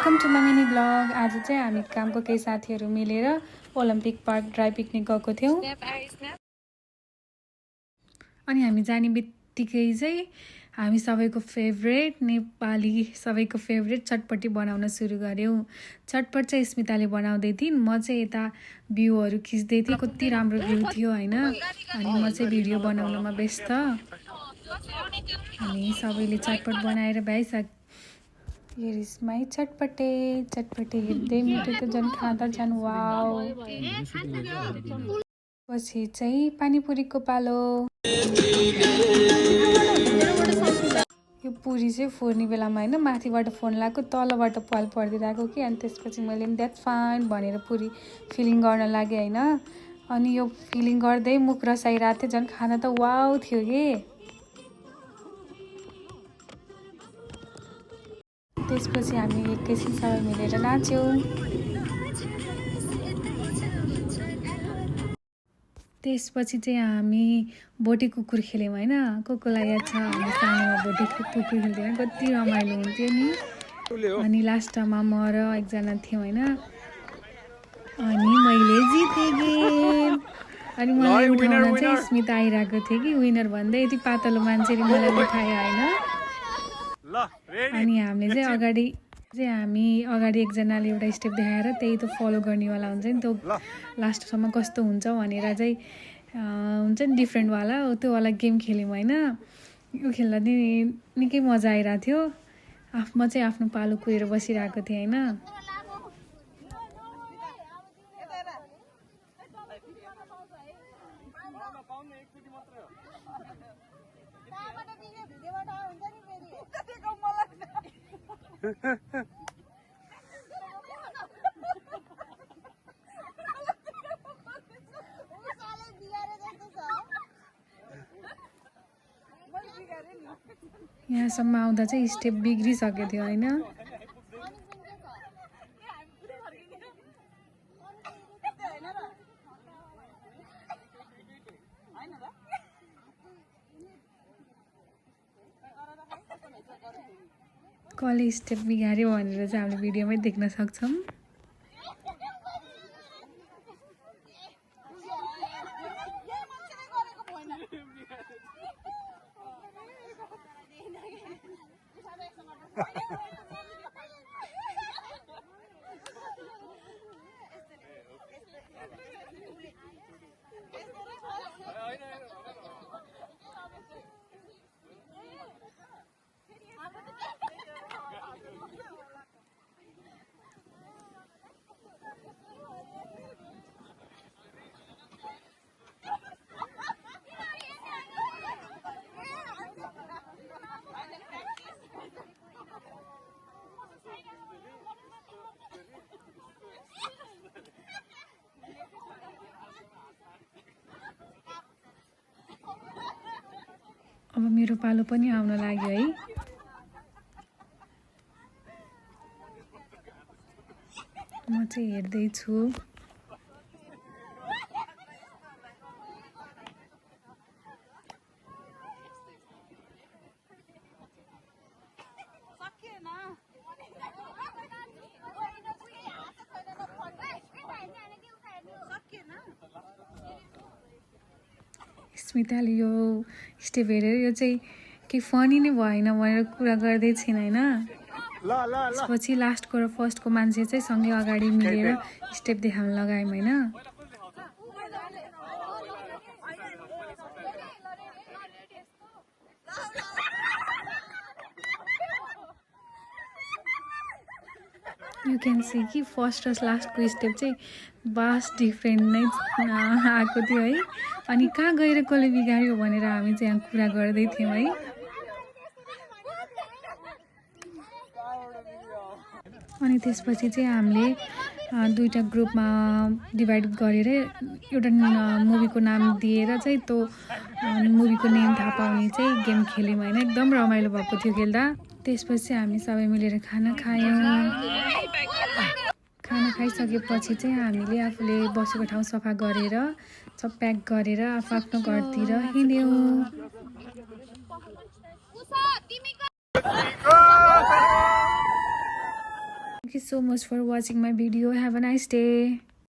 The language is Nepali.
Welcome to my mini blog. आज चाहिँ हामी कामको केही साथीहरू मिलेर ओलम्पिक पार्क ड्राई पिकनिक गएको थियौँ। अनि हामी जाने बित्तिकै चाहिँ हामी सबैको फेभरेट नेपाली सबैको फेभरेट चटपटी बनाउन सुरु गऱ्यौँ। चटपट चाहिँ स्मिताले बनाउँदै थिइन्, म चाहिँ यता भ्यूहरू खिच्दै थिएँ। कति राम्रो भ्यू थियो होइन। अनि म चाहिँ भिडियो बनाउनमा व्यस्त। अनि सबैले चटपट बनाएर भ्याइसक्यो। Here is my चटपटे हेर्दै मिठो त झन् खाँदा झन् वाउ। पछि चाहिँ पानीपुरीको पालो। यो पुरी चाहिँ फोर्ने बेलामा होइन माथिबाट फोन लगाएको तलबाट पाल परिदिरहेको कि। अनि त्यसपछि मैले पनि द्याट फाइन भनेर पुरी फिलिङ गर्न लागेँ होइन। अनि यो फिलिङ गर्दै मुख रसाइरहेको थियो, झन् खाना त वाउ थियो कि। त्यसपछि हामी एकैछिन सबै मिलेर नाच्यौँ। त्यसपछि चाहिँ हामी भोटे कुकुर खेल्यौँ होइन। कोलाई याद छ हामी सानोमा भोटे कुकुर खेल्थ्यौँ, कति रमाइलो हुन्थ्यो नि। अनि लास्टमा म र एकजना थियौँ होइन। अनि मैले जितेँ गेम। अनि मलाई उठाउन चाहिँ स्मिता आइरहेको थियो कि विनर भन्दै। यति पातलो मान्छेले मलाई उठायो होइन। अनि हामीले चाहिँ अगाडि एकजनाले एउटा स्टेप देखाएर त्यही त फलो गर्नेवाला हुन्छ नि, त्यो लास्टसम्म कस्तो हुन्छ भनेर चाहिँ हुन्छ नि डिफ्रेन्टवाला त्योवाला गेम खेल्यौँ होइन। यो खेल्दा नि निकै मजा आइरहेको थियो। म चाहिँ आफ्नो पालो कुरेर बसिरहेको थिएँ होइन। यहाँसम्म आउँदा चाहिँ स्टेप बिग्रिसकेको थियो होइन। कसले स्टेप बिगार्यो भनेर चाहिँ हामीले भिडियोमै देख्न सक्छौँ। अब मेरो पालो पनि आउन लाग्यो है। म चाहिँ हेर्दैछु। स्मिताले यो स्टेप हेरेर यो चाहिँ के फनी नै भएन भनेर कुरा गर्दै छिन् होइन। त्यसपछि लास्टको र फर्स्टको मान्छे चाहिँ सँगै अगाडि मिलेर स्टेप देखाउन लगायौँ होइन। यु क्यान सी कि फर्स्ट र लास्टको स्टेप चाहिँ बास डिफ्रेन्ट नै आएको थियो है। अनि कहाँ गएर कसले बिगार्यो भनेर हामी चाहिँ यहाँ कुरा गर्दै थियौँ है। अनि त्यसपछि चाहिँ हामीले दुईवटा ग्रुपमा डिभाइड गरेर एउटा मुभीको नाम दिएर चाहिँ त्यो मुभीको नेम थाहा पाउने चाहिँ गेम खेल्यौँ होइन। एकदम रमाइलो भएको थियो खेल्दा। त्यसपछि हामी सबै मिलेर खाना खायौँ। खाना खाइसकेपछि चाहिँ हामीले आफूले बसेको ठाउँ सफा गरेर सब प्याक गरेर आफ्नो घरतिर हिँड्यौँ। Thank you so much for watching my video. Have a nice day.